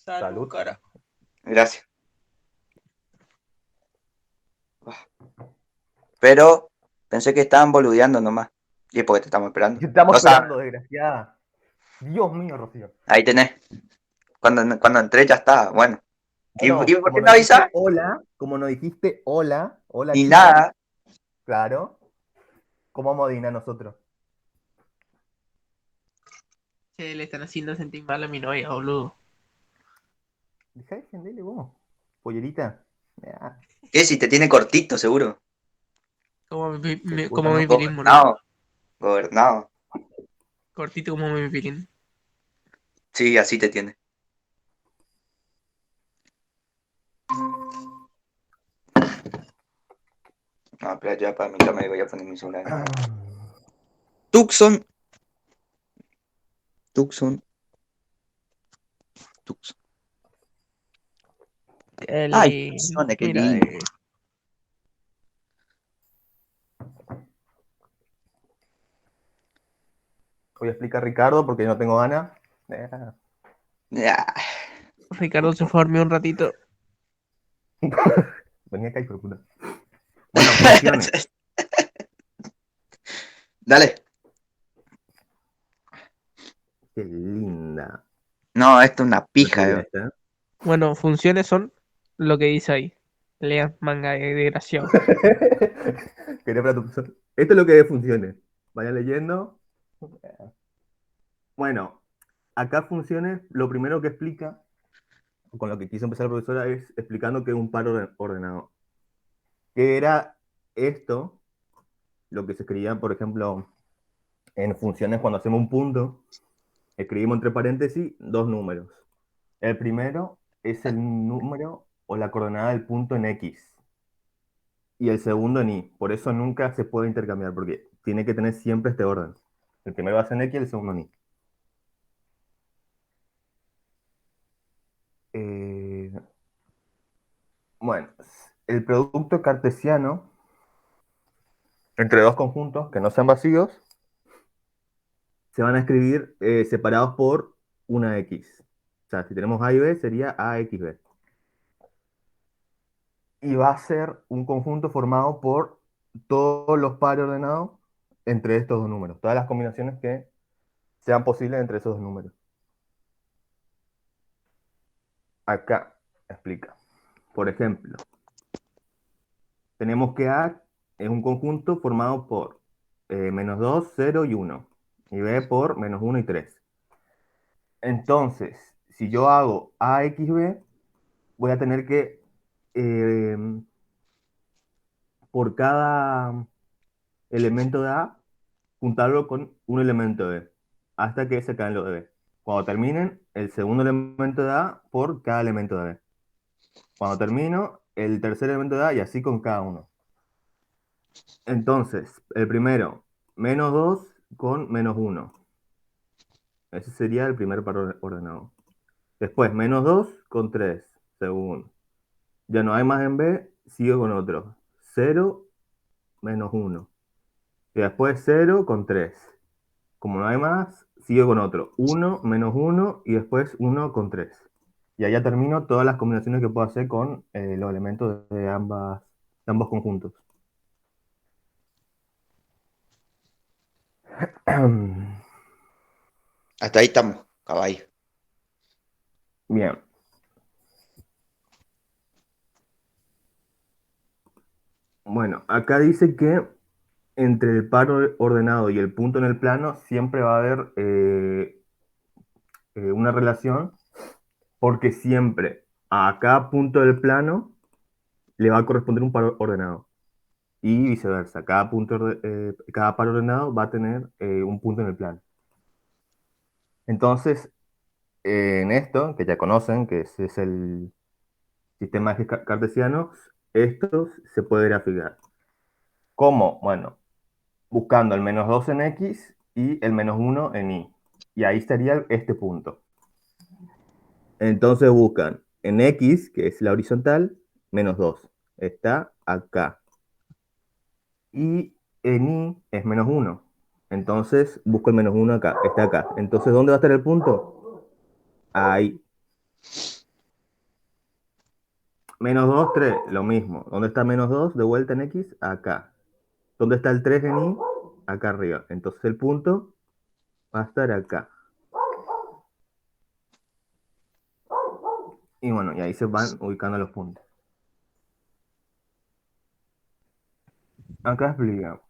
Salud, Salud. cara. Gracias. Pero pensé que estaban boludeando nomás. Y es porque te estamos esperando. ¿Qué estamos O sea, esperando, desgraciada? Dios mío, Rocío. ahí tenés. Cuando entré ya está. Bueno. ¿Y Bueno, por qué no avisás? como nos dijiste hola, hola Ni chicas, nada. claro, ¿cómo vamos a adivinar nosotros? Se le están haciendo sentir mal a mi novia, boludo. Deja de defenderle vos, pollerita. Ya, ¿Qué? Si te tiene cortito, seguro. Como mi seguramente. pilín, boludo. Gobernado. Gobernado. Cortito como mi pilín. Sí, así te tiene. No, pero ya para mí ya me voy a poner mi celular. Tucson. Tucson. Tucson. Ay, Tucson, qué Mira, lindo. Voy a explicar a Ricardo porque no tengo ganas. Ya. Ricardo se fue a dormir un ratito. Venía acá y por puta. Bueno, funciones. Dale. Qué linda. No, esto es una No pija, sería esta. Bueno, funciones son lo que dice ahí. Lean manga de desgraciado. Quería para tu... Esto es lo que funcione. Vayan leyendo. Bueno, acá funciones, lo primero que explica, con lo que quiso empezar la profesora, es explicando que es un par ordenado. Que era esto, lo que se escribía, por ejemplo, en funciones cuando hacemos un punto, escribimos entre paréntesis dos números. El primero es el número o la coordenada del punto en X y el segundo en Y. Por eso nunca se puede intercambiar, porque tiene que tener siempre este orden. El primero va a ser en X y el segundo en Y. Eh, bueno, el producto cartesiano entre dos conjuntos que no sean vacíos se van a escribir separados por una X. O sea, si tenemos A y B, sería AXB. Y va a ser un conjunto formado por todos los pares ordenados entre estos dos números. Todas las combinaciones que sean posibles entre esos dos números. Acá explica. Por ejemplo, tenemos que A es un conjunto formado por -2, 0 y 1. Y B por -1 y 3. Entonces, si yo hago AXB, voy a tener que, eh, por cada elemento de A, juntarlo con un elemento de B, hasta que se caen los de B. Cuando terminen, el segundo elemento de A por cada elemento de B. Cuando termino, el tercer elemento de A y así con cada uno. Entonces, el primero, -2 con -1. Ese sería el primer par ordenado. Después, -2 con 3, según. Ya no hay más en B, sigo con otro. 0, -1. Y después 0 con 3. Como no hay más, sigo con otro. 1, -1 y después 1 con 3. Y allá termino todas las combinaciones que puedo hacer con los elementos de ambos conjuntos. Hasta ahí estamos, caballo. Bien. Bueno, acá dice que entre el par ordenado y el punto en el plano siempre va a haber una relación porque siempre a cada punto del plano le va a corresponder un par ordenado. Y viceversa, cada par ordenado va a tener un punto en el plano. Entonces, en esto, que ya conocen, que es el sistema de ejes cartesianos, esto se puede graficar. ¿Cómo? Bueno, buscando el -2 en X y el -1 en Y. Y ahí estaría este punto. Entonces buscan en X, que es la horizontal, -2. Está acá. Y en Y es -1. Entonces busco el -1 acá. Está acá. Entonces, ¿dónde va a estar el punto? Ahí. Menos 2 3 lo mismo. ¿Dónde está menos 2 de vuelta en X? Acá. ¿Dónde está el 3 en Y? Acá arriba. Entonces el punto va a estar acá. Y bueno, y ahí se van ubicando los puntos. Acá explica.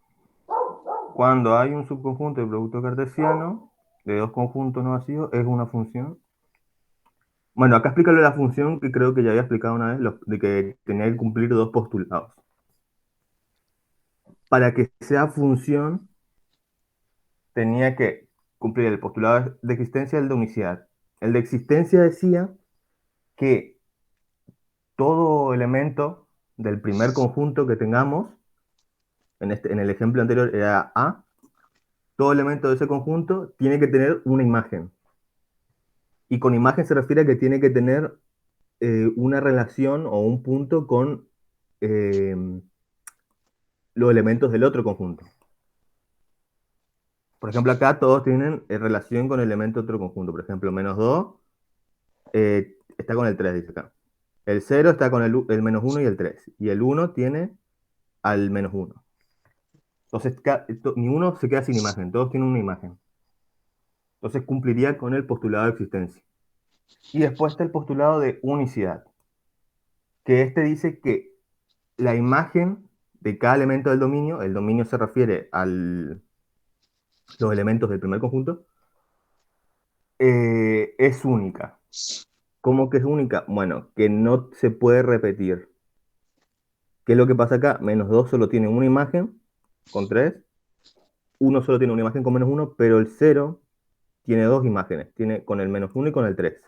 Cuando hay un subconjunto de producto cartesiano de dos conjuntos no vacíos, es una función. Bueno, acá explica lo de la función que creo que ya había explicado una vez, de que tenía que cumplir dos postulados. Para que sea función, tenía que cumplir el postulado de existencia y el de unicidad. El de existencia decía que todo elemento del primer conjunto que tengamos, en el ejemplo anterior era A, todo elemento de ese conjunto tiene que tener una imagen. Y con imagen se refiere a que tiene que tener una relación o un punto con eh, los elementos del otro conjunto. Por ejemplo, acá todos tienen relación con el elemento de otro conjunto. Por ejemplo, menos 2 está con el 3, dice acá. El 0 está con el menos 1 y el 3. Y el 1 tiene al menos 1. Entonces, ni uno se queda sin imagen, todos tienen una imagen. Entonces cumpliría con el postulado de existencia. Y después está el postulado de unicidad, que este dice que la imagen de cada elemento del dominio, el dominio se refiere a los elementos del primer conjunto, es única. ¿Cómo que es única? Bueno, que no se puede repetir. ¿Qué es lo que pasa acá? Menos 2 solo tiene una imagen con 3, 1 solo tiene una imagen con menos 1, pero el 0 tiene dos imágenes, tiene con el menos 1 y con el 3.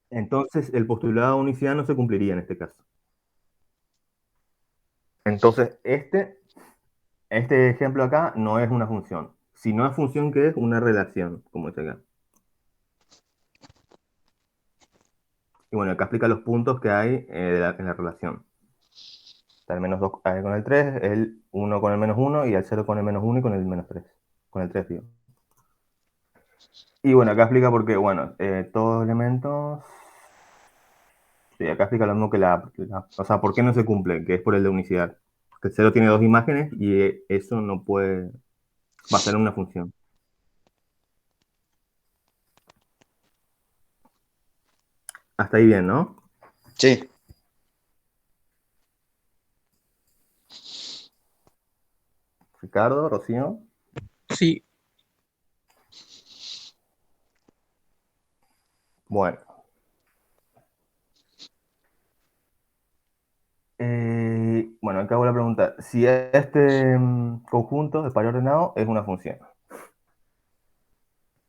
Entonces el postulado de unicidad no se cumpliría en este caso. Entonces este ejemplo acá no es una función. Si no es función, ¿qué es? Una relación, como dice acá. Y bueno, acá explica los puntos que hay en la relación. Está el menos 2 con el 3, el 1 con el menos 1 y el 0 con el menos 1 y con el menos 3. Con el 3, digo. Y bueno, acá explica por qué, bueno, todos elementos. Sí, acá explica lo mismo que o sea, ¿por qué no se cumple? Que es por el de unicidad. Que el 0 tiene dos imágenes y eso no puede basar en una función. Hasta ahí bien, ¿no? Sí. Ricardo, Rocío. Sí, Bueno. Bueno, acá hago la pregunta. Si este conjunto de par ordenado es una función.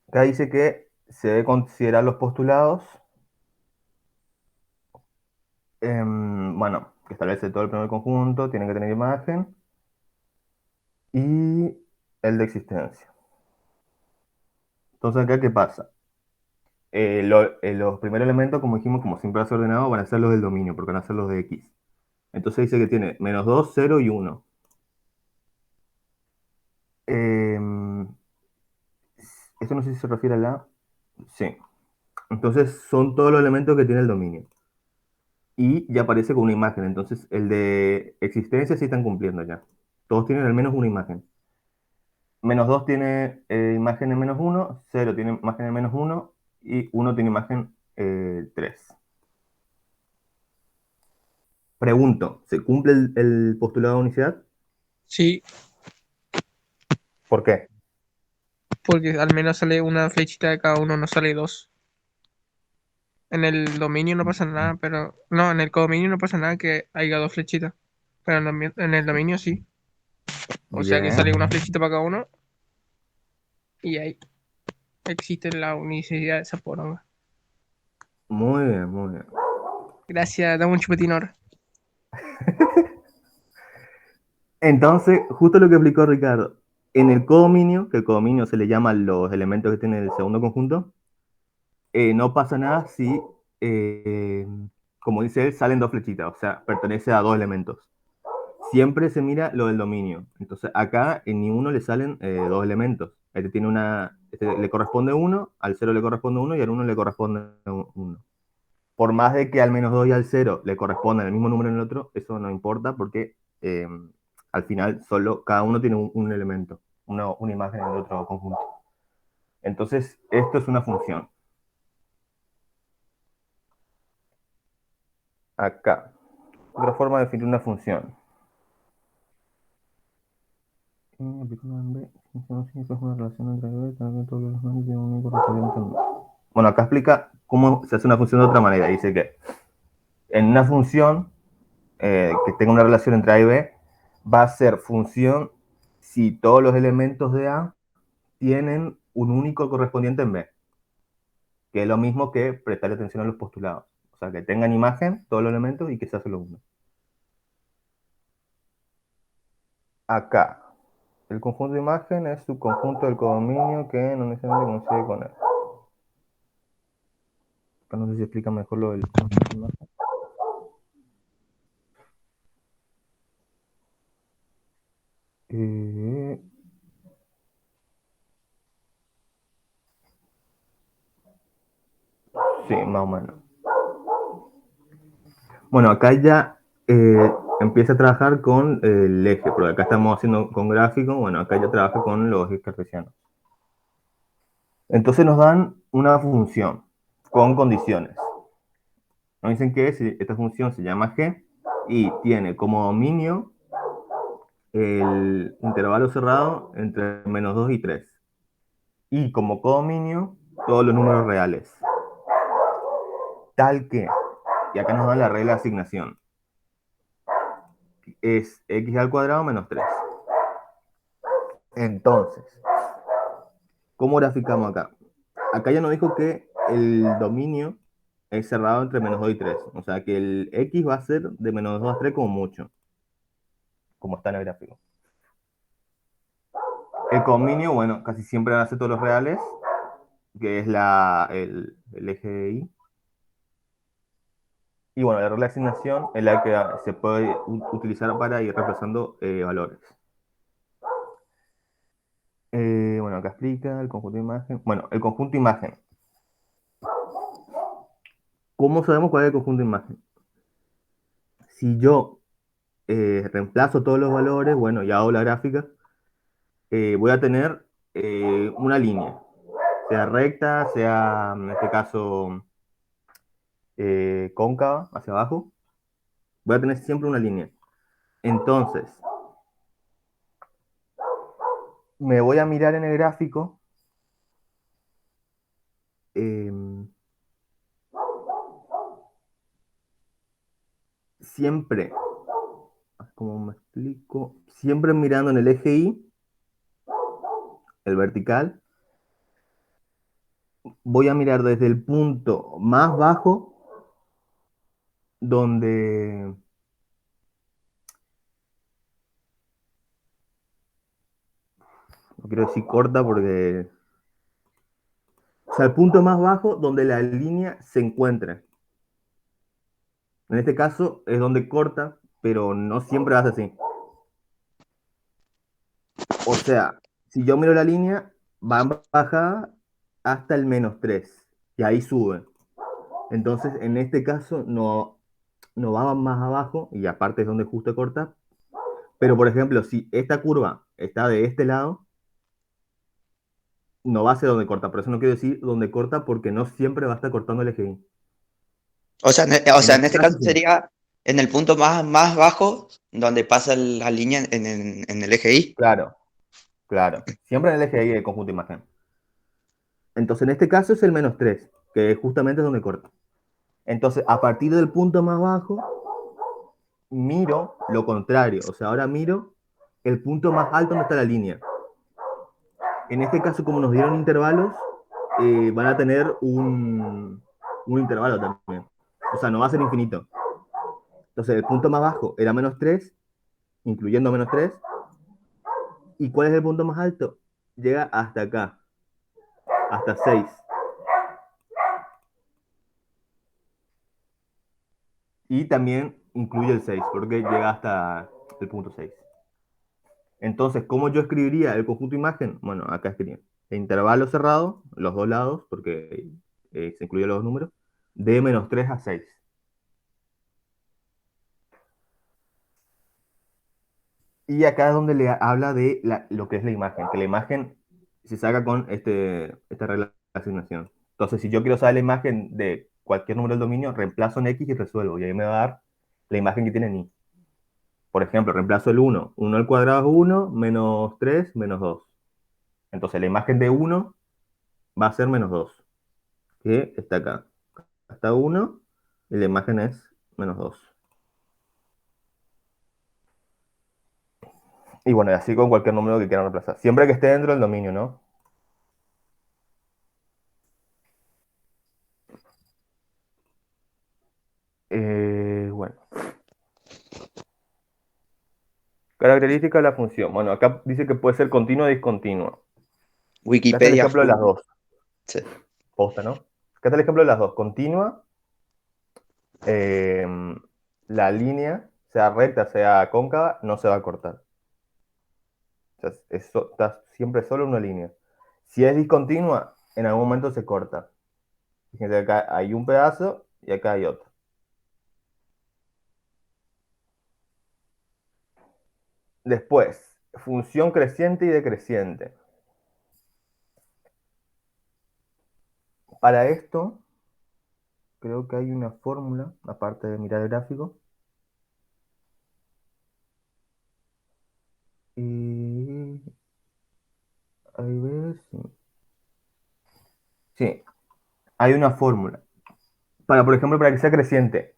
Acá dice que se debe considerar los postulados. Bueno, que establece todo el primer conjunto, tiene que tener imagen. Y el de existencia. Entonces acá, ¿qué pasa? Los primeros elementos, como dijimos, como siempre va a ser ordenado, van a ser los del dominio, porque van a ser los de X. Entonces dice que tiene menos 2, 0 y 1. Esto no sé si se refiere a la... Sí. Entonces son todos los elementos que tiene el dominio. Y ya aparece con una imagen. Entonces el de existencia sí están cumpliendo ya. Todos tienen al menos una imagen. Menos 2 tiene imagen en menos 1, 0 tiene imagen en menos 1 y 1 tiene imagen 3. Pregunto, ¿se cumple el postulado de unicidad? sí, ¿Por qué? porque al menos sale una flechita de cada uno, no sale dos. En el dominio no pasa nada, pero. No, en el codominio no pasa nada que haya dos flechitas. Pero en el dominio sí. O sea que Bien, sale una flechita para cada uno y ahí existe la unicidad de esa poronga. muy bien, muy bien. Gracias, dame un chupetín ahora. Entonces, justo lo que explicó Ricardo, en el codominio, que el codominio se le llama los elementos que tiene el segundo conjunto, no pasa nada si, eh, como dice él, salen dos flechitas, o sea, pertenece a dos elementos. Siempre se mira lo del dominio. Entonces, acá en ni uno le salen dos elementos. Este le corresponde uno, al cero le corresponde uno y al uno le corresponde uno. por más de que al -2 y al 0 le correspondan el mismo número en el otro, eso no importa porque al final solo cada uno tiene un elemento, una imagen en el otro conjunto. Entonces, esto es una función. Acá. Otra forma de definir una función. Bueno, acá explica cómo se hace una función de otra manera. Dice que en una función que tenga una relación entre A y B, va a ser función si todos los elementos de A tienen un único correspondiente en B, que es lo mismo que prestar atención a los postulados. O sea, que tengan imagen todos los elementos y que sea solo uno. Acá, el conjunto de imagen es subconjunto del codominio que no necesariamente coincide con él. Acá no sé si explica mejor lo del conjunto de imagen. Sí, más o menos. Bueno, acá ya empieza a trabajar con el eje, porque acá estamos haciendo con gráfico, bueno, acá ya trabaja con los ejes cartesianos. Entonces nos dan una función con condiciones. Nos dicen que esta función se llama g y tiene como dominio el intervalo cerrado entre -2 y 3. Y como codominio todos los números reales. Tal que, y acá nos dan la regla de asignación, es x al cuadrado menos 3. Entonces, ¿cómo graficamos acá? Acá ya nos dijo que el dominio es cerrado entre -2 y 3. O sea que el x va a ser de -2 a 3 como mucho, como está en el gráfico. El codominio, bueno, casi siempre van a ser todos los reales, que es el eje de y. Y bueno, la regla de asignación es la que se puede utilizar para ir reemplazando valores. Bueno, acá explica el conjunto de imagen. Bueno, el conjunto de imagen. ¿Cómo sabemos cuál es el conjunto de imagen? Si yo reemplazo todos los valores, bueno, y hago la gráfica, voy a tener una línea, sea recta, sea en este caso cóncava hacia abajo, voy a tener siempre una línea. Entonces, me voy a mirar en el gráfico siempre, ¿cómo me explico? Siempre mirando en el eje Y, el vertical, voy a mirar desde el punto más bajo donde no quiero decir corta porque, o sea, el punto más bajo donde la línea se encuentra. En este caso es donde corta, pero no siempre hace así. O sea, si yo miro la línea, va bajada hasta el -3 y ahí sube. Entonces, en este caso no va más abajo y aparte es donde justo corta. Pero, por ejemplo, si esta curva está de este lado, no va a ser donde corta. Por eso no quiero decir donde corta porque no siempre va a estar cortando el eje Y. En En este este caso, caso sí. sería en el punto más bajo donde pasa la línea en el eje Y. Claro, claro. Siempre en el eje Y el conjunto de imagen. Entonces, en este caso es el -3, que justamente es donde corta. Entonces, a partir del punto más bajo, miro lo contrario. O sea, ahora miro el punto más alto donde está la línea. En este caso, como nos dieron intervalos, van a tener un intervalo también. O sea, no va a ser infinito. Entonces, el punto más bajo era -3, incluyendo -3. ¿Y cuál es el punto más alto? Llega hasta acá, hasta 6. Y también incluye el 6 porque llega hasta el punto 6. Entonces, ¿cómo yo escribiría el conjunto imagen? Bueno, acá escribí intervalo cerrado, los dos lados, porque se incluyen los dos números, de -3 a 6. Y acá es donde le habla de lo que es la imagen, que la imagen se saca con esta regla de asignación. Entonces, si yo quiero saber la imagen de cualquier número del dominio, reemplazo en X y resuelvo. Y ahí me va a dar la imagen que tiene en Y. Por ejemplo, reemplazo el 1. 1 al cuadrado es 1, menos 3, menos 2. Entonces, la imagen de 1 va a ser -2, que está acá. Hasta 1 y la imagen es -2. Y bueno, y así con cualquier número que quieran reemplazar. Siempre que esté dentro del dominio, ¿no? Bueno. Característica de la función. Bueno, acá dice que puede ser continua o discontinua. Acá está el Wikipedia ejemplo de las full. dos. Sí. Posta, ¿no? Acá está el ejemplo de las dos. Continua, eh, la línea, sea recta, sea cóncava, no se va a cortar. O sea, está siempre solo una línea. Si es discontinua, en algún momento se corta. Fíjense, acá hay un pedazo y acá hay otro. Después, función creciente y decreciente. Para esto, creo que hay una fórmula, aparte de mirar el gráfico. Y ahí ves. Sí, hay una fórmula. Por ejemplo, para que sea creciente,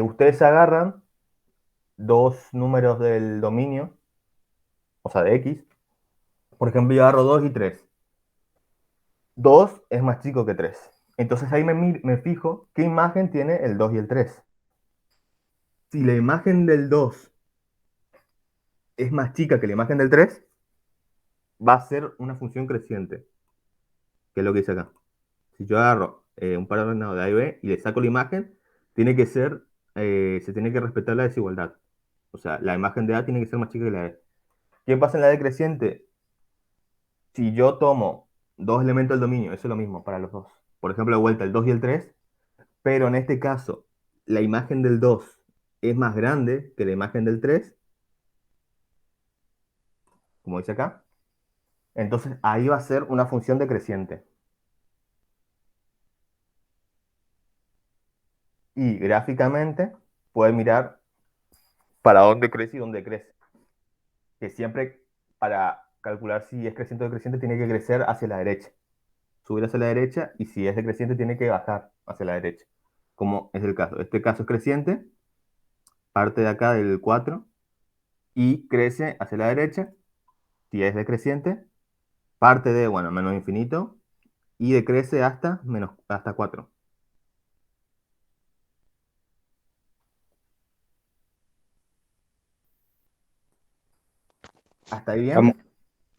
ustedes agarran dos números del dominio, o sea, de X. Por ejemplo, yo agarro 2 y 3. 2 es más chico que 3. Entonces ahí me fijo qué imagen tiene el 2 y el 3. Si la imagen del 2 es más chica que la imagen del 3, va a ser una función creciente, que es lo que dice acá. Si yo agarro un par ordenado de A y B y le saco la imagen, tiene que ser, se tiene que respetar la desigualdad. O sea, la imagen de A tiene que ser más chica que la de B. ¿Qué pasa en la decreciente? Si yo tomo dos elementos del dominio, eso es lo mismo para los dos. Por ejemplo, de vuelta el 2 y el 3, pero en este caso, la imagen del 2 es más grande que la imagen del 3, como dice acá. Entonces ahí va a ser una función decreciente. Y gráficamente puedes mirar para dónde crece y dónde crece. Que siempre para calcular si es creciente o decreciente tiene que crecer hacia la derecha, subir hacia la derecha, y si es decreciente tiene que bajar hacia la derecha, como es el caso. Este caso es creciente, parte de acá del 4 y crece hacia la derecha. Si es decreciente, parte de, bueno, menos infinito y decrece hasta 4. ¿Hasta ahí Vamos. bien?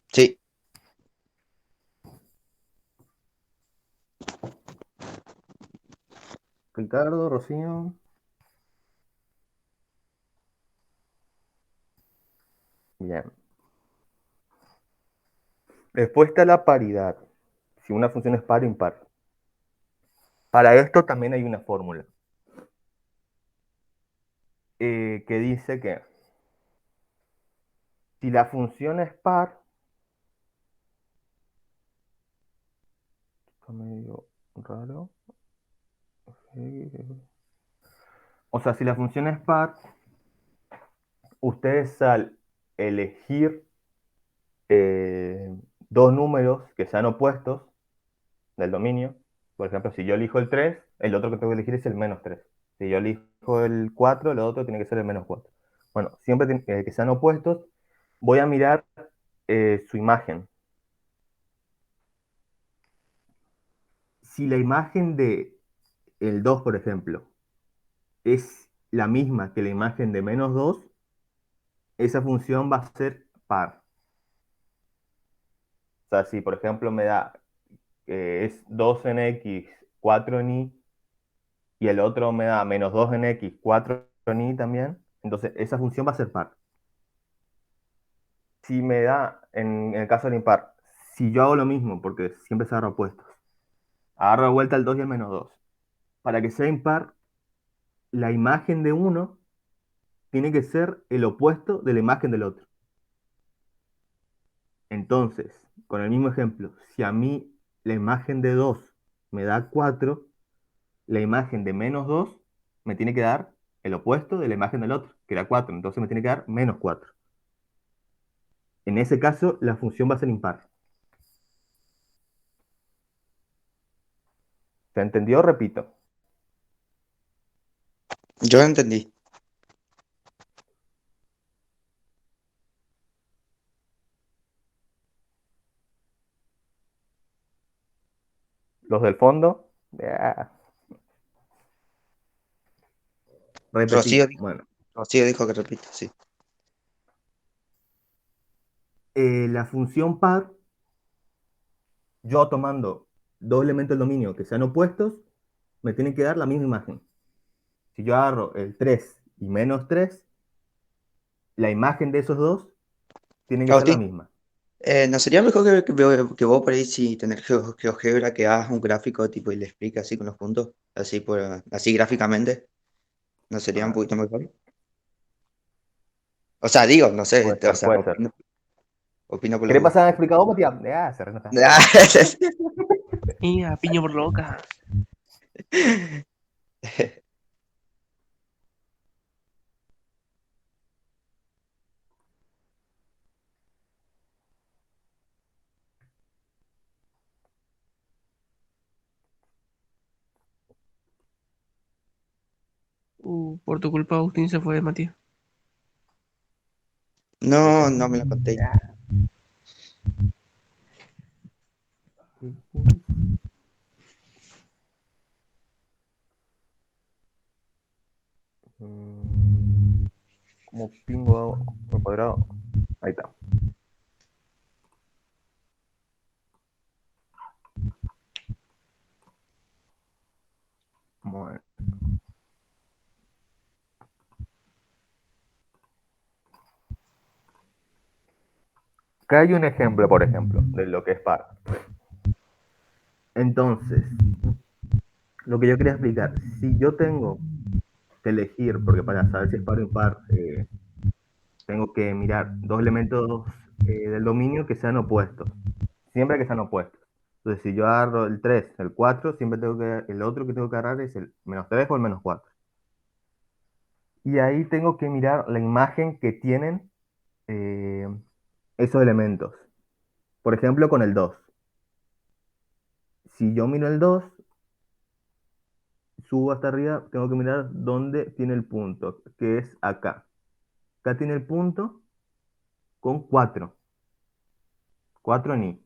Sí. Ricardo, Rocío. Bien. Después está la paridad. Si una función es par o impar. Para esto también hay una fórmula que dice que si la función es par, está medio raro. O sea, si la función es par, ustedes al elegir dos números que sean opuestos del dominio, por ejemplo, si yo elijo el 3, el otro que tengo que elegir es el -3. Si yo elijo el 4, el otro tiene que ser el -4. Bueno, siempre que sean opuestos, voy a mirar su imagen. Si la imagen de el 2, por ejemplo, es la misma que la imagen de -2, esa función va a ser par. O sea, si por ejemplo me da es 2 en X, 4 en Y, y el otro me da -2 en X, 4 en Y también, entonces esa función va a ser par. Si me da, en el caso del impar, si yo hago lo mismo, porque siempre se agarra opuestos, agarro de vuelta el 2 y el -2. para que sea impar, la imagen de uno tiene que ser el opuesto de la imagen del otro. Entonces, con el mismo ejemplo, si a mí la imagen de 2 me da 4, la imagen de -2 me tiene que dar el opuesto de la imagen del otro, que era 4. Entonces me tiene que dar -4. En ese caso, la función va a ser impar. ¿Se entendió? Repito. Yo entendí. Los del fondo, ya, Rocío, repetí. Bueno, Rocío dijo que repita, sí. la función par, yo tomando dos elementos del dominio que sean opuestos, me tienen que dar la misma imagen. Si yo agarro el 3 y -3, la imagen de esos dos tiene que ser la Agustín, misma. ¿no sería mejor que vos por ahí si tenés GeoGebra que hagas un gráfico tipo y le expliques así con los puntos? Así, así gráficamente. ¿No sería un Ah, poquito mejor? O sea, digo, no sé, puede o ser, sea, puede ser. opino por las ¿Querés dudas. pasar a explicado, Matías? Ya, se renota. Y a piño por loca. Por tu culpa Agustín se fue, Matías. Se No, fue. no me lo conté. Ya. Mm, ¿Cómo pingo al cuadrado? Ahí está. Bueno. Acá hay un ejemplo, por ejemplo, de lo que es par. Entonces, lo que yo quería explicar, si yo tengo que elegir, porque para saber si es par o impar, tengo que mirar dos elementos del dominio que sean opuestos, siempre que sean opuestos. Entonces, si yo agarro el 3, el 4, siempre tengo que, el otro que tengo que agarrar es el -3 o el -4. Y ahí tengo que mirar la imagen que tienen eh, esos elementos. Por ejemplo, con el 2. Si yo miro el 2, subo hasta arriba, tengo que mirar dónde tiene el punto, que es acá. Acá tiene el punto con 4. 4 en I.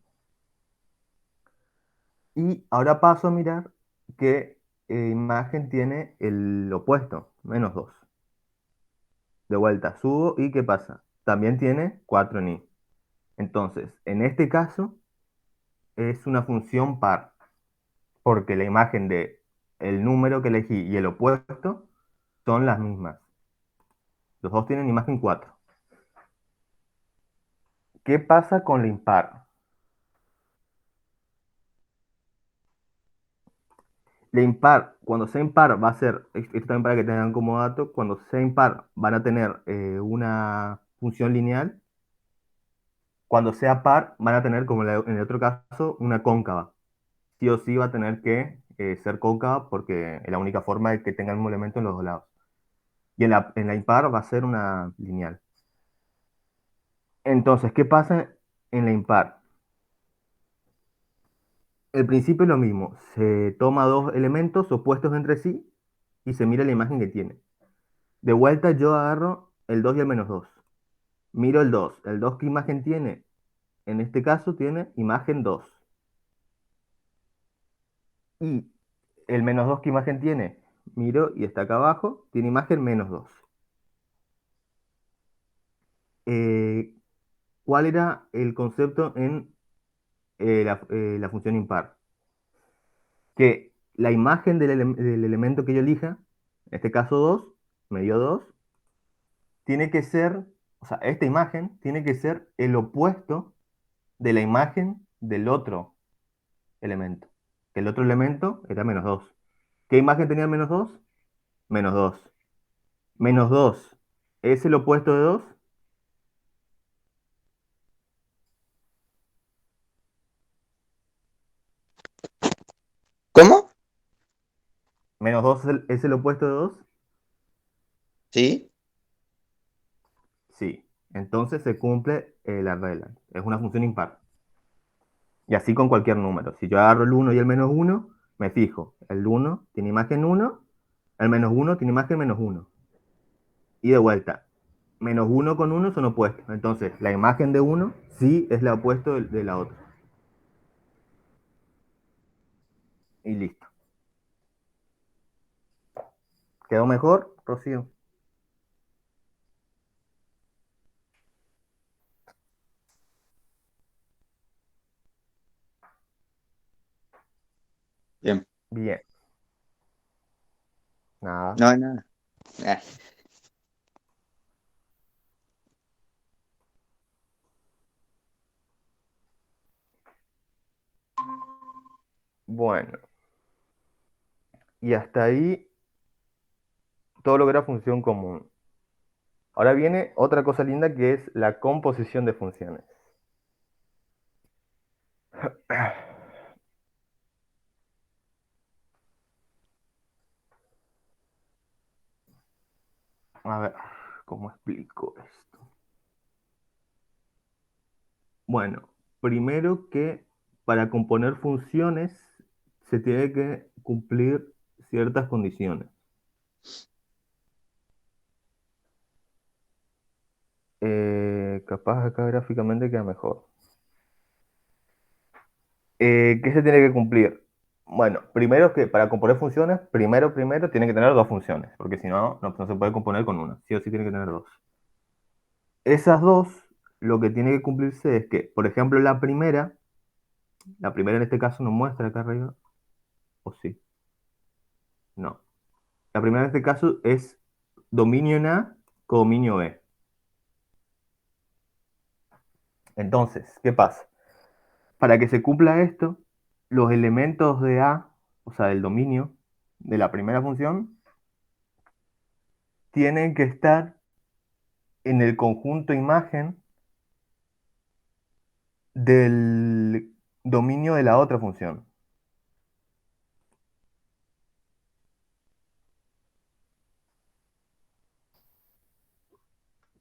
Y ahora paso a mirar qué imagen tiene el opuesto, -2. De vuelta, subo y ¿qué pasa? También tiene 4 en I. Entonces, en este caso, es una función par, porque la imagen de el número que elegí y el opuesto son las mismas. Los dos tienen imagen 4. ¿Qué pasa con la impar? La impar, cuando sea impar va a ser, esto también para que tengan como dato, cuando sea impar van a tener una función lineal, cuando sea par van a tener, como en el otro caso, una cóncava. Sí o sí va a tener que ser cóncava porque es la única forma de que tenga el mismo elemento en los dos lados. Y en la impar va a ser una lineal. Entonces, ¿qué pasa en la impar? El principio es lo mismo, se toma dos elementos opuestos entre sí y se mira la imagen que tiene. De vuelta yo agarro el 2 y el -2. Miro el 2. ¿El 2 qué imagen tiene? En este caso tiene imagen 2. Y el -2 qué imagen tiene? Miro y está acá abajo, tiene imagen -2. Eh, ¿Cuál era el concepto en la función impar? Que la imagen del elemento que yo elija, en este caso 2, me dio 2, tiene que ser, o sea, esta imagen tiene que ser el opuesto de la imagen del otro elemento. Que el otro elemento era -2. ¿Qué imagen tenía el menos 2? Menos 2. Menos 2. ¿Es el opuesto de 2? ¿Cómo? ¿Menos 2 es el opuesto de 2? ¿Sí? Sí. Entonces se cumple la regla. Es una función impar. Y así con cualquier número. Si yo agarro el 1 y el menos 1, me fijo. El 1 tiene imagen 1, el menos 1 tiene imagen menos 1. Y de vuelta. Menos 1 con 1 son opuestos. Entonces, la imagen de 1 sí es la opuesto de la otra. Y listo. ¿Quedó mejor, Rocío? Bien. Bien. Nada. No, nada. Ah, Bueno. Y hasta ahí todo lo que era función común. Ahora viene otra cosa linda que es la composición de funciones. A ver, ¿cómo explico esto? Bueno, primero que para componer funciones se tiene que cumplir ciertas condiciones. Capaz acá gráficamente queda mejor. ¿Qué se tiene que cumplir? Bueno, primero que para componer funciones, primero tiene que tener dos funciones, porque si no, no se puede componer con una. Sí o sí tiene que tener dos. Esas dos, lo que tiene que cumplirse es que, por ejemplo, la primera en este caso no muestra acá arriba, o sí, no. La primera en este caso es dominio en A, codominio B. Entonces, ¿qué pasa? Para que se cumpla esto, los elementos de A, o sea, del dominio de la primera función, tienen que estar en el conjunto imagen del dominio de la otra función.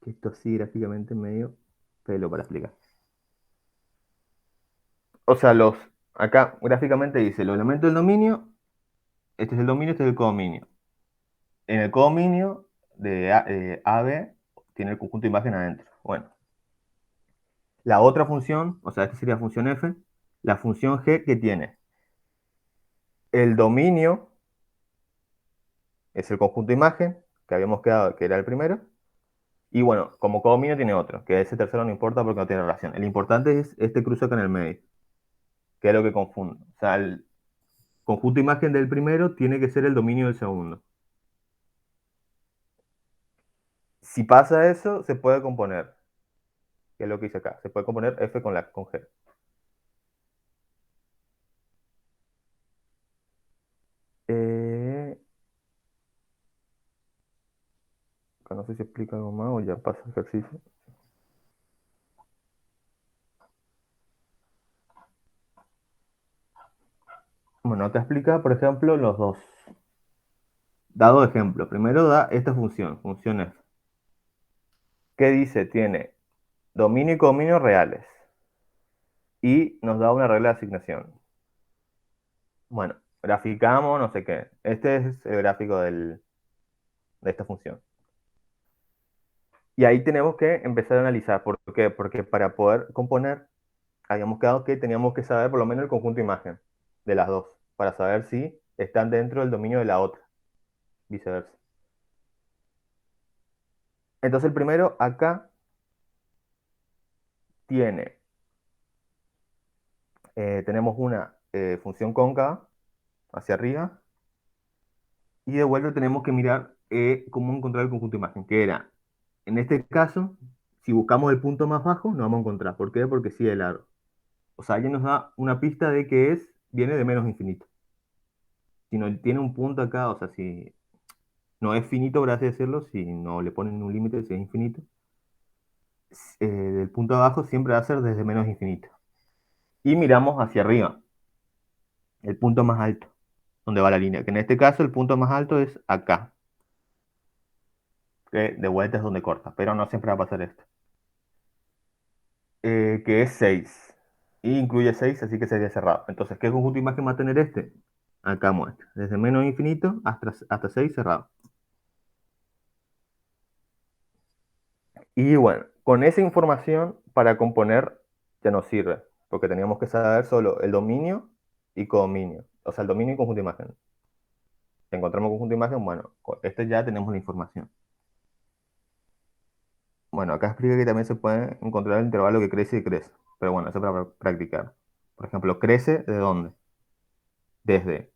Esto así gráficamente medio pelo para explicar. O sea, acá gráficamente dice los elementos del dominio, este es el dominio, este es el codominio. En el codominio de AB tiene el conjunto de imagen adentro. Bueno, la otra función, o sea, esta sería función f, la función g que tiene el dominio es el conjunto de imagen, que habíamos quedado que era el primero, y bueno, como codominio tiene otro, que ese tercero no importa porque no tiene relación. El importante es este cruce acá en el medio, que es lo que confunde. O sea, el conjunto de imagen del primero tiene que ser el dominio del segundo. Si pasa eso, se puede componer, que es lo que hice acá. Se puede componer f con g. Eh, Acá no sé si explica algo más o ya pasa el ejercicio. Bueno, te explica, por ejemplo, los dos. Dado ejemplo, primero da esta función f. ¿Qué dice? Tiene dominio y codominio reales. Y nos da una regla de asignación. Bueno, graficamos, no sé qué. Este es el gráfico de esta función. Y ahí tenemos que empezar a analizar. ¿Por qué? Porque para poder componer, habíamos quedado que teníamos que saber por lo menos el conjunto de imagen de las dos, para saber si están dentro del dominio de la otra, viceversa. Entonces el primero acá tiene, tenemos una función cóncava hacia arriba y de vuelta tenemos que mirar cómo encontrar el conjunto de imagen, que era, en este caso, si buscamos el punto más bajo, no vamos a encontrar. ¿Por qué? Porque sigue el aro. O sea, ya nos da una pista de que viene de menos infinito. Si no tiene un punto acá, o sea, si no es finito, por así decirlo, si no le ponen un límite, si es infinito, el punto de abajo siempre va a ser desde menos infinito. Y miramos hacia arriba, el punto más alto, donde va la línea, que en este caso el punto más alto es acá, que de vuelta es donde corta, pero no siempre va a pasar esto. Que es 6. Y incluye 6, así que sería cerrado. Entonces, ¿qué conjunto de imagen va a tener este? Acá muestra. Desde menos infinito hasta 6 cerrado. Y bueno, con esa información para componer ya nos sirve, porque teníamos que saber solo el dominio y codominio. O sea, el dominio y conjunto de imagen. Si encontramos conjunto de imagen, bueno, con este ya tenemos la información. Bueno, acá explica que también se puede encontrar el intervalo que crece y crece. Pero bueno, eso es para practicar. Por ejemplo, crece ¿de dónde? Desde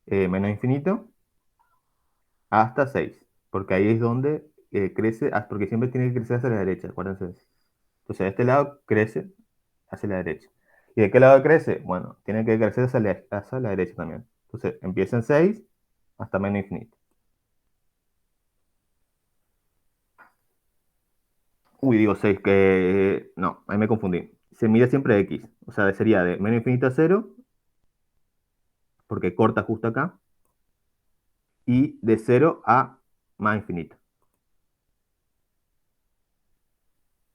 menos infinito hasta 6, porque ahí es donde crece, porque siempre tiene que crecer hacia la derecha, acuérdense de eso. Entonces, de este lado crece hacia la derecha. ¿Y de qué lado crece? Bueno, tiene que crecer hacia la derecha también. Entonces, empieza en 6 hasta menos infinito. Uy, digo 6 que... No, ahí me confundí. Se mide siempre X, o sea, sería de menos infinito a 0, porque corta justo acá, y de 0 a más infinito.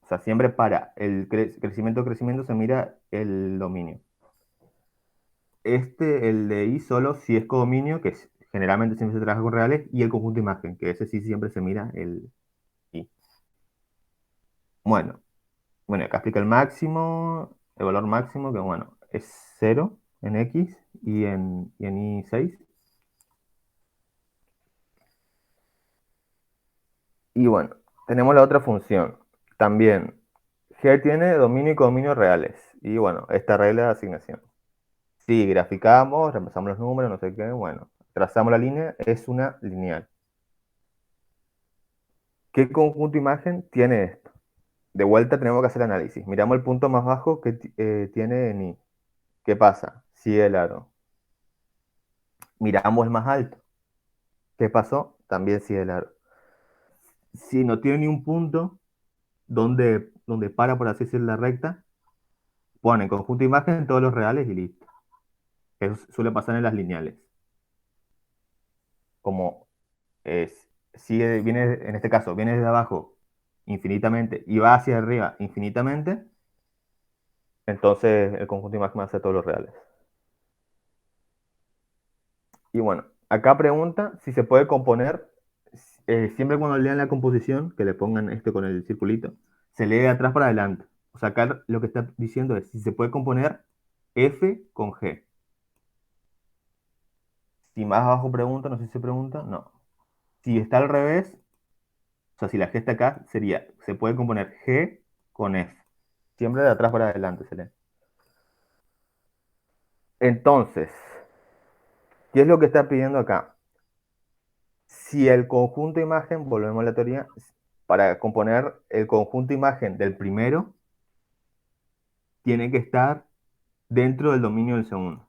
O sea, siempre para el crecimiento se mira el dominio. El de I solo si es codominio, que generalmente siempre se trabaja con reales, y el conjunto de imagen, que ese sí siempre se mira el I. Bueno, bueno, acá explica el máximo, el valor máximo, que bueno, es 0 en X y en Y 6. Y bueno, tenemos la otra función. También, G tiene dominio y codominio reales. Y bueno, esta regla de asignación. Si graficamos, reemplazamos los números, no sé qué, bueno, trazamos la línea, es una lineal. ¿Qué conjunto de imagen tiene esto? De vuelta tenemos que hacer análisis. Miramos el punto más bajo que tiene en I. ¿Qué pasa? Sigue el aro. Miramos el más alto. ¿Qué pasó? También sigue el aro. Si no tiene ni un punto donde para, por así decirlo, la recta, ponen conjunto de imagen todos los reales y listo. Eso suele pasar en las lineales. Como viene, en este caso, viene desde abajo infinitamente y va hacia arriba infinitamente, entonces el conjunto de imagen va a ser todos los reales. Y bueno, acá pregunta si se puede componer, siempre cuando lean la composición, que le pongan esto con el circulito, se lee de atrás para adelante. O sea, acá lo que está diciendo es si se puede componer F con G. Si más abajo pregunta, no sé si se pregunta, no. Si está al revés, o sea, si la G está acá, se puede componer G con F. Siempre de atrás para adelante se lee. Entonces, ¿qué es lo que está pidiendo acá? Si el conjunto imagen, volvemos a la teoría, para componer el conjunto imagen del primero, tiene que estar dentro del dominio del segundo.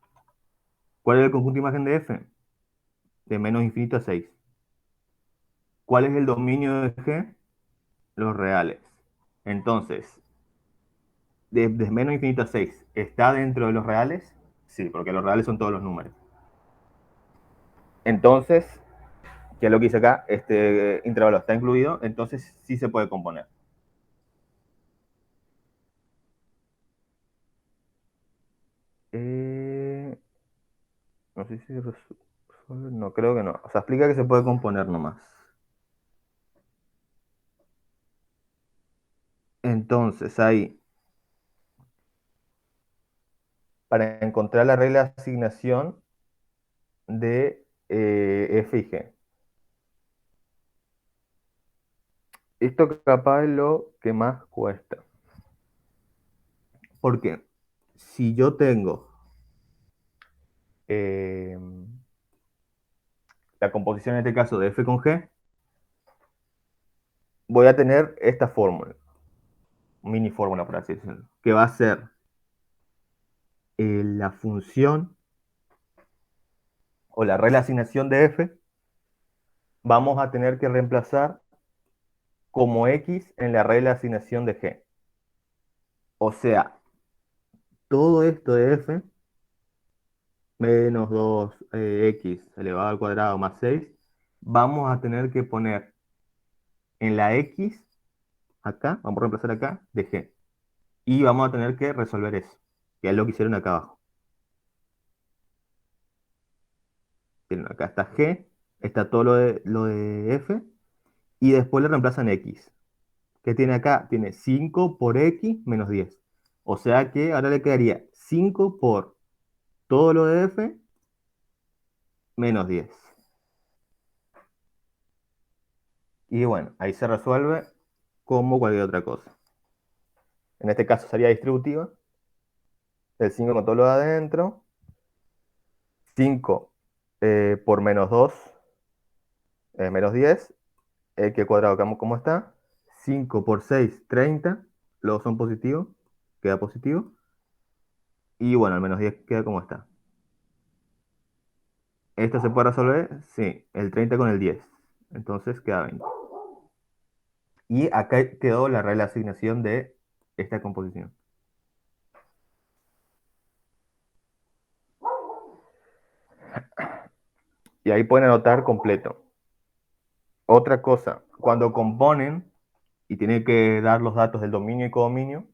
¿Cuál es el conjunto imagen de F? De menos infinito a 6. ¿Cuál es el dominio de G? Los reales. Entonces, de menos infinito a 6, ¿está dentro de los reales? Sí, porque los reales son todos los números. Entonces, ¿qué es lo que dice acá? Este intervalo está incluido, entonces sí se puede componer. No sé si resuelve, no creo que no. O sea, explica que se puede componer nomás. Entonces, ahí, para encontrar la regla de asignación de F y G. Esto capaz es lo que más cuesta. Porque si yo tengo eh, la composición en este caso de F con G, voy a tener esta fórmula, mini fórmula por así decirlo, que va a ser la función, o la regla de asignación de f, vamos a tener que reemplazar como x en la regla de asignación de g. O sea, todo esto de f menos 2x elevado al cuadrado más 6, vamos a tener que poner en la x, acá, vamos a reemplazar acá, de g. Y vamos a tener que resolver eso, que es lo que hicieron acá abajo. Tienen acá está g, está todo lo de f, y después le reemplazan x. ¿Qué tiene acá? Tiene 5 por x menos 10. O sea que ahora le quedaría 5 por todo lo de f menos 10. Y bueno, ahí se resuelve como cualquier otra cosa. En este caso sería distributiva. El 5 con todo lo de adentro. 5 por menos 2 es menos 10. X cuadrado, ¿cómo está? 5 por 6, 30. Los dos son positivos. Queda positivo. Y bueno, el menos 10 queda como está. ¿Esto se puede resolver? Sí, el 30 con el 10. Entonces queda 20. Y acá quedó la regla de asignación de esta composición. Y ahí pueden anotar completo. Otra cosa, cuando componen y tienen que dar los datos del dominio y codominio,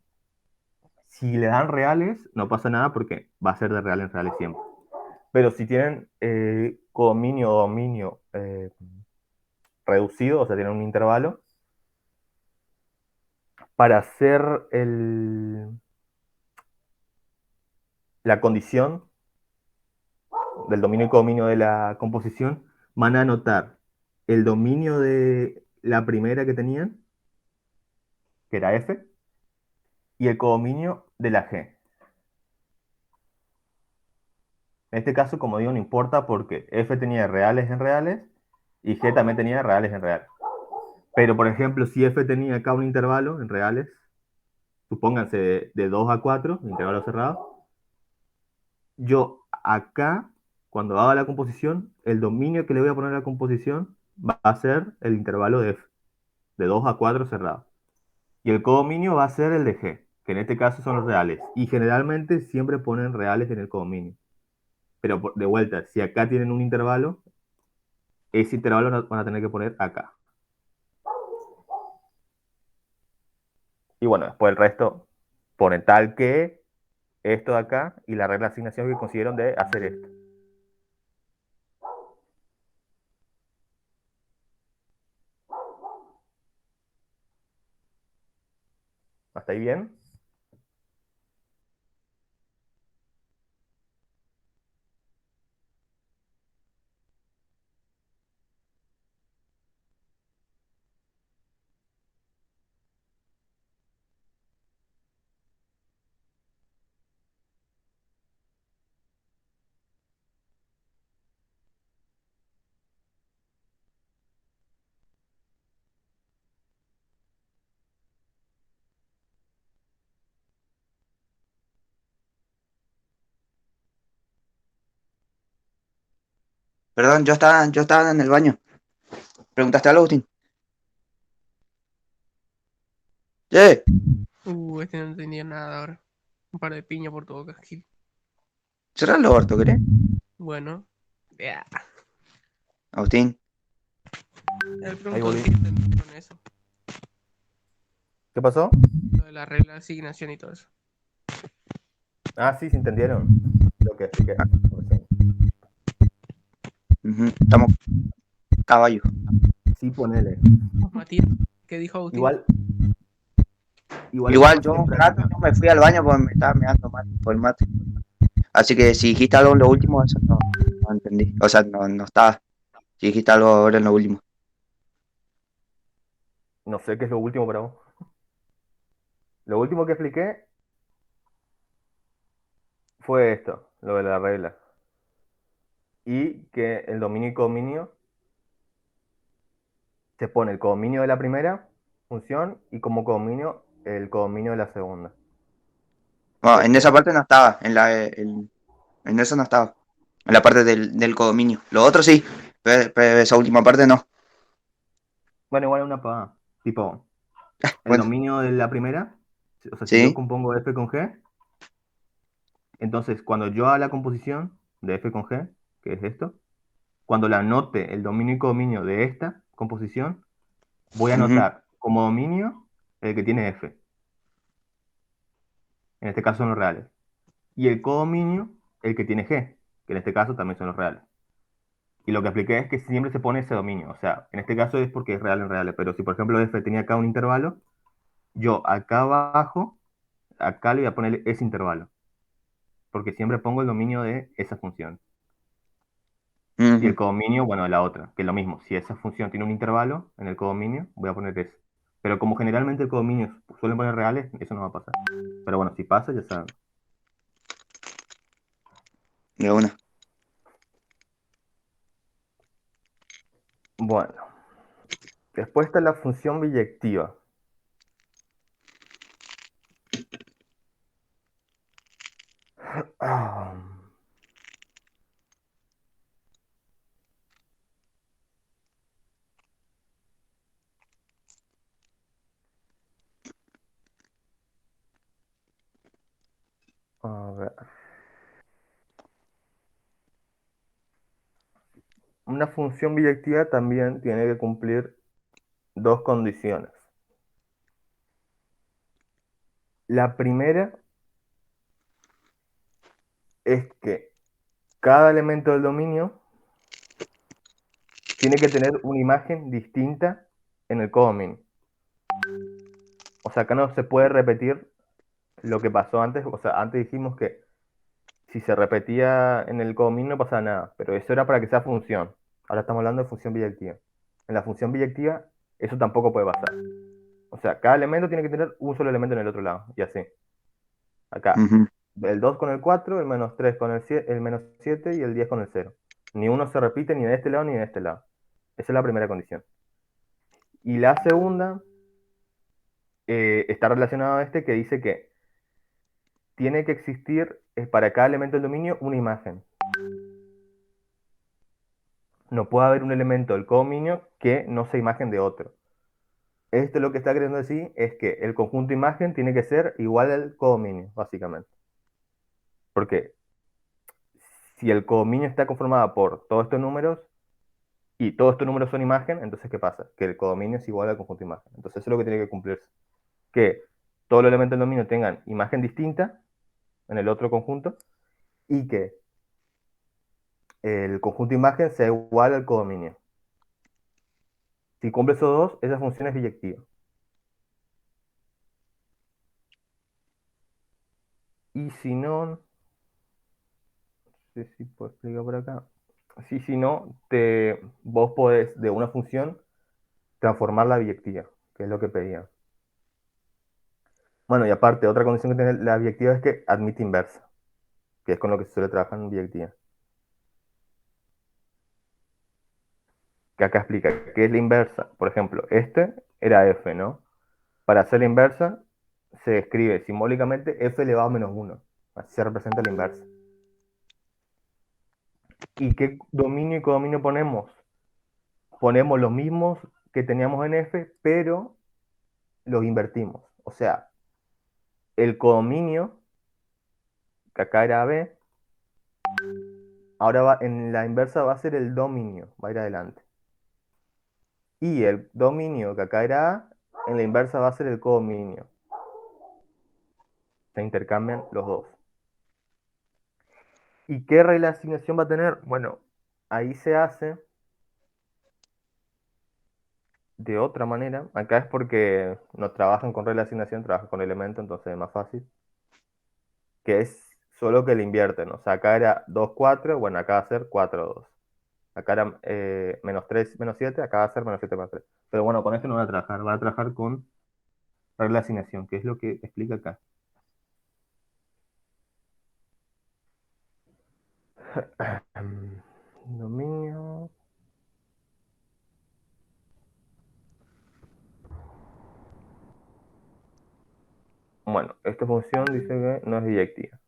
si le dan reales, no pasa nada porque va a ser de reales en reales siempre. Pero si tienen codominio o dominio reducido, o sea, tienen un intervalo, para hacer la condición del dominio y codominio de la composición, van a anotar el dominio de la primera que tenían, que era f, y el codominio de la g. En este caso, como digo, no importa porque f tenía reales en reales y g también tenía reales en reales. Pero, por ejemplo, si f tenía acá un intervalo en reales, supónganse de 2 a 4, intervalo cerrado, yo acá, cuando haga la composición, el dominio que le voy a poner a la composición va a ser el intervalo de f, de 2 a 4 cerrado. Y el codominio va a ser el de g, que en este caso son los reales. Y generalmente siempre ponen reales en el codominio. Pero de vuelta, si acá tienen un intervalo, ese intervalo lo van a tener que poner acá. Y bueno, después el resto ponen tal que esto de acá y la regla de asignación que consiguieron de hacer esto. ¿Hasta ahí bien? Perdón, yo estaba en el baño. ¿Preguntaste algo, Agustín? ¡Eh! Este no entendía nada ahora. Un par de piña por tu boca, Gil. Cerrá el orto, ¿querés? Bueno, ya. Agustín. Él Ahí preguntó volví. si entendieron eso. ¿Qué pasó? Lo de la regla de asignación y todo eso. Ah, sí, se entendieron. Lo que expliqué recién. Estamos caballos. Sí, ponele. Matías, ¿qué dijo Agustín? Igual Igual podemos yo un rato intentar. yo me fui al baño porque me estaba meando mal por el mate. Así que si dijiste algo en lo último, eso no entendí. O sea, no estaba. Si dijiste algo ahora en lo último. No sé qué es lo último para vos. Lo último que expliqué fue esto, lo de la regla. Y que el dominio y codominio se pone el codominio de la primera función y como codominio el codominio de la segunda. Bueno, De en esa g. parte no estaba. En eso no estaba. en la parte del codominio. Lo otro sí, pero esa última parte no. Bueno, igual es una pavada. Tipo, el Bueno, dominio de la primera, o sea, si yo sí. compongo f con g, entonces cuando yo haga la composición de f con g, que es esto, cuando la anote el dominio y codominio de esta composición, voy a Ujú, anotar como dominio el que tiene f. En este caso son los reales. Y el codominio, el que tiene g, que en este caso también son los reales. Y lo que expliqué es que siempre se pone ese dominio. O sea, en este caso es porque es real en reales. Pero si, por ejemplo, f tenía acá un intervalo, yo acá abajo, acá le voy a poner ese intervalo. Porque siempre pongo el dominio de esa función. Y el ujú. codominio, bueno, de la otra, que es lo mismo. Si esa función tiene un intervalo en el codominio, voy a poner ese. Pero como generalmente el codominio suelen poner reales, eso no va a pasar. Pero bueno, si pasa, ya saben. De una. Bueno, después está la función biyectiva. Ah, a ver. Una función biyectiva también tiene que cumplir dos condiciones. La primera es que cada elemento del dominio tiene que tener una imagen distinta en el codominio. O sea, acá no se puede repetir lo que pasó antes. O sea, antes dijimos que si se repetía en el codominio no pasaba nada, pero eso era para que sea función. Ahora estamos hablando de función biyectiva. En la función biyectiva eso tampoco puede pasar. O sea, cada elemento tiene que tener un solo elemento en el otro lado, y así. Acá, Ujú. el 2 con el 4, el menos 3 con el 7, el menos 7 y el 10 con el 0. Ni uno se repite ni de este lado ni de este lado. Esa es la primera condición. Y la segunda está relacionada a este que dice que tiene que existir para cada elemento del dominio una imagen. No puede haber un elemento del codominio que no sea imagen de otro. Esto lo que está queriendo decir es que el conjunto imagen tiene que ser igual al codominio, básicamente. Porque si el codominio está conformado por todos estos números y todos estos números son imagen, entonces ¿qué pasa? Que el codominio es igual al conjunto imagen. Entonces eso es lo que tiene que cumplirse. Que todos los elementos del dominio tengan imagen distinta en el otro conjunto y que el conjunto imagen sea igual al codominio. Si cumple esos dos, esa función es biyectiva. Y si no, no sé si puedo explicar por acá. Si no, vos podés de una función transformar la biyectiva, que es lo que pedía. Bueno, y aparte, otra condición que tiene la biyectiva es que admite inversa, que es con lo que se suele trabajar en biyectiva. Que acá explica qué es la inversa. Por ejemplo, este era f, ¿no? Para hacer la inversa, se escribe simbólicamente f elevado a menos 1. Así se representa la inversa. ¿Y qué dominio y codominio ponemos? Ponemos los mismos que teníamos en f, pero los invertimos. O sea, el codominio, que acá era b, ahora en la inversa va a ser el dominio, va a ir adelante. Y el dominio, que acá era a, en la inversa va a ser el codominio. Se intercambian los dos. ¿Y qué regla de asignación va a tener? Bueno, ahí se hace de otra manera. Acá es porque no trabajan con regla de asignación, trabajan con elemento, entonces es más fácil. Que es solo que le invierten. O sea, acá era 2 4, bueno, acá va a ser 4 2. Acá era menos 3 menos 7, acá va a ser menos 7 más 3. Pero bueno, con esto no van a trabajar con regla de asignación, que es lo que explica acá. Dominio. Bueno, esta función dice que no es biyectiva.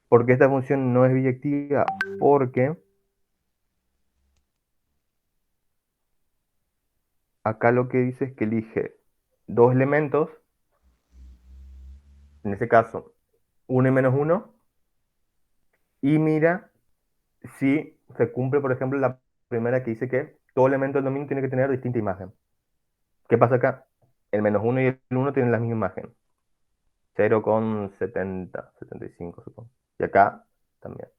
¿Por qué esta función no es biyectiva? Porque acá lo que dice es que elige dos elementos, en este caso 1 y menos 1, y mira si se cumple, por ejemplo, la primera que dice que todo elemento del dominio tiene que tener distinta imagen. ¿Qué pasa acá? El menos 1 y el 1 tienen la misma imagen. 0,70, 75 supongo. Y acá también.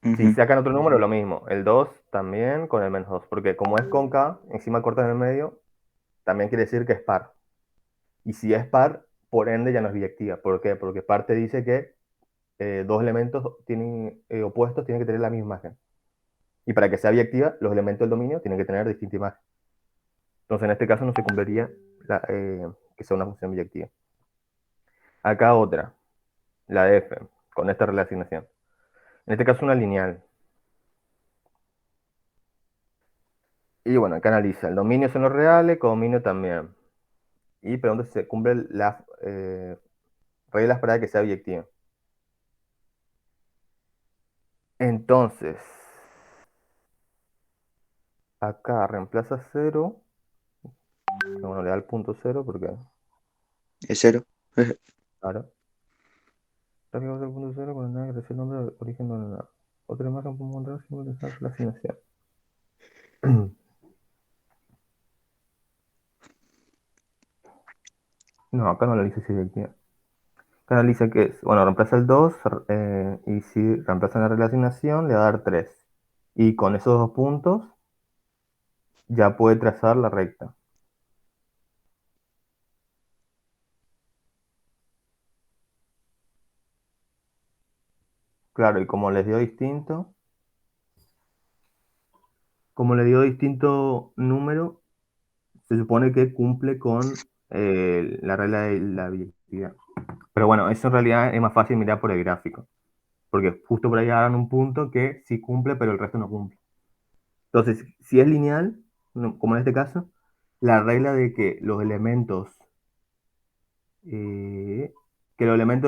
Si Ujú. sacan otro número, lo mismo. El 2 también con el menos 2. Porque como es con K, encima cortas en el medio, también quiere decir que es par. Y si es par, por ende ya no es biyectiva. ¿Por qué? Porque par te dice que dos elementos opuestos tienen que tener la misma imagen. Y para que sea biyectiva, los elementos del dominio tienen que tener distinta imagen. Entonces, en este caso no se cumpliría que sea una función biyectiva. Acá otra, la de f, con esta relacionación. En este caso una lineal. Y bueno, acá analiza. El dominio son los reales, codominio también. Y pregunta si se cumplen las reglas para que sea biyectiva. Entonces, acá reemplaza 0. Bueno, le da el punto 0 porque, Es cero. claro. Gráfico del punto 0 con nada que recibe el nombre de origen de la otra imagen podemos encontrar sin utilizar la asignación. No, acá no lo dice si biyectiva. Acá analiza que es, bueno, reemplaza el 2 y si reemplaza la relacionación le va a dar 3. Y con esos dos puntos ya puede trazar la recta. Claro, y como le dio distinto número, se supone que cumple con la regla de la biyectividad. Pero bueno, eso en realidad es más fácil mirar por el gráfico, porque justo por ahí hagan un punto que sí cumple, pero el resto no cumple. Entonces, si es lineal, como en este caso, la regla de eh, que los elementos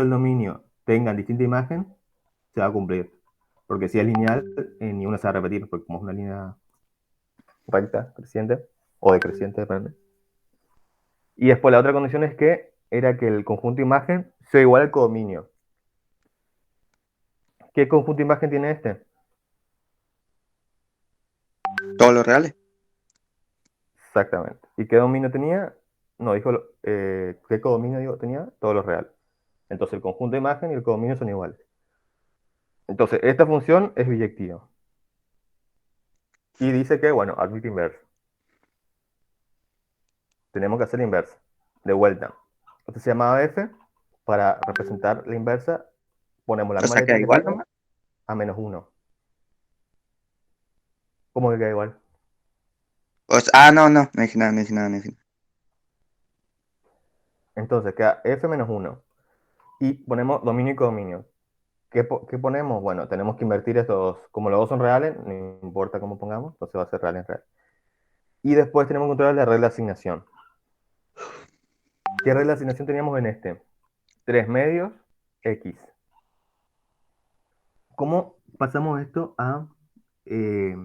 del dominio tengan distinta imagen, se va a cumplir. Porque si es lineal, ni una se va a repetir, porque como es una línea recta, creciente, o decreciente, depende. Y después la otra condición es que era que el conjunto imagen sea igual al codominio. ¿Qué conjunto imagen tiene este? Todos los reales. Exactamente. ¿Y qué dominio tenía? No, dijo, ¿qué codominio tenía? Todos los reales. Entonces el conjunto de imagen y el codominio son iguales. Entonces, esta función es biyectiva. Y dice que, bueno, admite inverso. Tenemos que hacer la inversa. De vuelta. Esto se llamaba f. Para representar la inversa, ponemos la O misma sea, letra queda que igual tiene nomás. a menos 1. ¿Cómo que queda igual? No, no, no dije nada, no dije nada, no dije nada. Entonces queda f menos 1. Y ponemos dominio y codominio. ¿Qué ponemos? Bueno, tenemos que invertir estos dos. Como los dos son reales, no importa cómo pongamos, entonces va a ser real en real. Y después tenemos que controlar la regla de asignación. ¿Qué regla de asignación teníamos en este? 3 medios, x. ¿Cómo pasamos esto eh,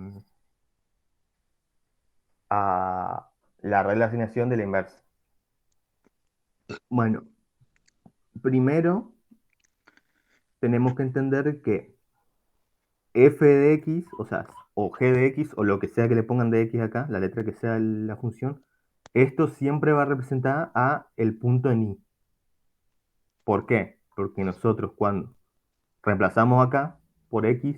a la regla de asignación de la inversa? Bueno, primero tenemos que entender que f de x, o sea, o g de x, o lo que sea que le pongan de x acá, la letra que sea la función, esto siempre va a representar a el punto en i. ¿Por qué? Porque nosotros cuando reemplazamos acá por x,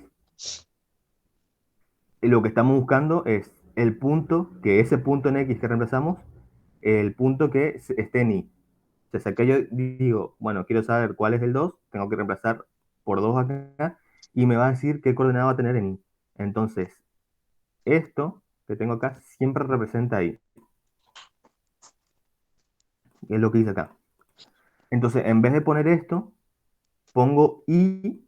lo que estamos buscando es el punto, que ese punto en x que reemplazamos, el punto que esté en i. O sea, si acá yo digo, bueno, quiero saber cuál es el 2, tengo que reemplazar por 2 acá, y me va a decir qué coordenada va a tener en i. Entonces, esto que tengo acá siempre representa i. Es lo que dice acá. Entonces, en vez de poner esto, pongo i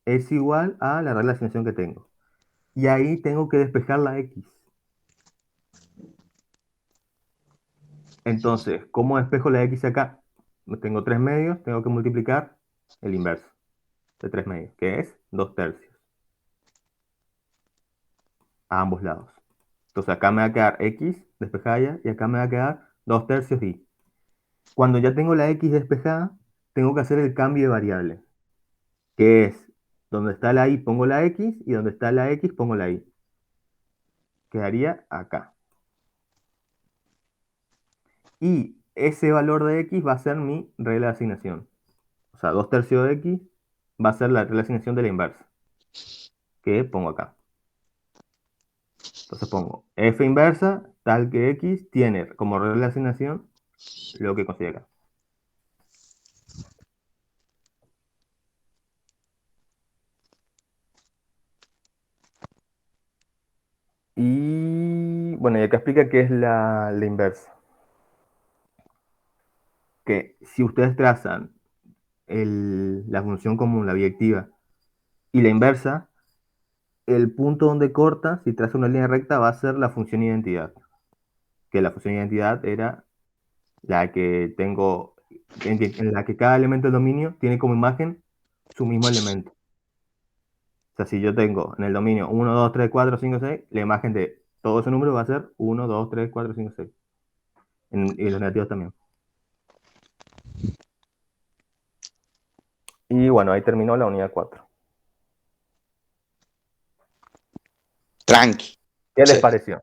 es igual a la regla de asignación que tengo. Y ahí tengo que despejar la x. Entonces, ¿cómo despejo la x acá? tengo 3 medios, tengo que multiplicar el inverso de 3 medios, que es 2 tercios, a ambos lados. Entonces acá me va a quedar x despejada ya, y acá me va a quedar 2 tercios y. Cuando ya tengo la x despejada, tengo que hacer el cambio de variable, que es donde está la y pongo la x y donde está la x pongo la y. Quedaría acá. Y ese valor de x va a ser mi regla de asignación. O sea, 2 tercios de x va a ser la regla de asignación de la inversa, que pongo acá. Entonces pongo f inversa tal que x tiene como regla de asignación lo que consigue acá. Y bueno, y acá explica qué es la inversa. Que si ustedes trazan la función común, la biyectiva, y la inversa, el punto donde corta, si traza una línea recta, va a ser la función identidad. Que la función identidad era la que tengo, en la que cada elemento del dominio tiene como imagen su mismo elemento. O sea, si yo tengo en el dominio 1, 2, 3, 4, 5, 6, la imagen de todo ese número va a ser 1, 2, 3, 4, 5, 6. Y los negativos también. Y bueno, ahí terminó la unidad 4. Tranqui. ¿Qué les Sí. pareció?